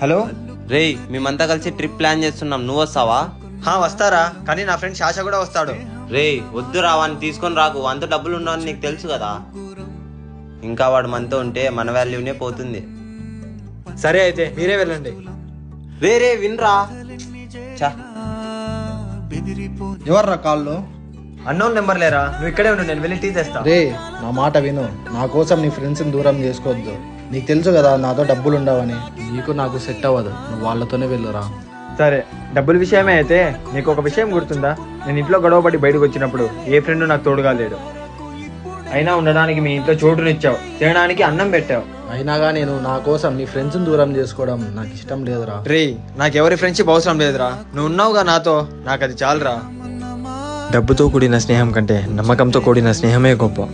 Hello. రేయ్ మేమంతా కలిసి ట్రిప్ ప్లాన్ చేస్తున్నాం, నువ్వు వస్తావా? వస్తారా, కానీ నా ఫ్రెండ్ శాష కూడా వస్తాడు. రేయ్ వద్దు రా, వాడిని తీసుకొని రాకు, అంత డబ్బులు ఉండవని నీకు తెలుసు కదా. ఇంకా వాడు మనతో ఉంటే మన వాల్యూనే పోతుంది. సరే అయితే మీరే వెళ్ళండి. రే వినరా. ఎవర్రా కాళ్ళు? అన్నోన్ నెంబర్ లేరా, నువ్వు ఇక్కడే ఉండు, నేను వెళ్ళి టీ తెస్తా. రే నా మాట విను, నా కోసం నీ ఫ్రెండ్స్ని దూరం చేసుకోవద్దు. నీకు తెలుసు కదా నాతో డబ్బులు ఉండవని. నీకు నాకు సెట్ అవ్వదు, నువ్వు వాళ్ళతోనే వెళ్ళురా. సరే, డబ్బుల విషయమే అయితే నీకు ఒక విషయం గుర్తుందా? నేను ఇంట్లో గొడవపడి బయటకు వచ్చినప్పుడు ఏ ఫ్రెండ్ నాకు తోడుగా లేడు. అయినా ఉండడానికి మీ ఇంట్లో చోటునిచ్చావు, తినడానికి అన్నం పెట్టావు. అయినాగా నేను నా కోసం నీ ఫ్రెండ్స్ని దూరం చేసుకోవడం నాకు ఇష్టం లేదురా. రే, నాకెవరి ఫ్రెండ్షిప్ అవసరం లేదురా, నువ్వు ఉన్నావుగా నాతో, నాకు అది చాలురా. డబ్బుతో కూడిన స్నేహం కంటే నమ్మకంతో కూడిన స్నేహమే గొప్ప.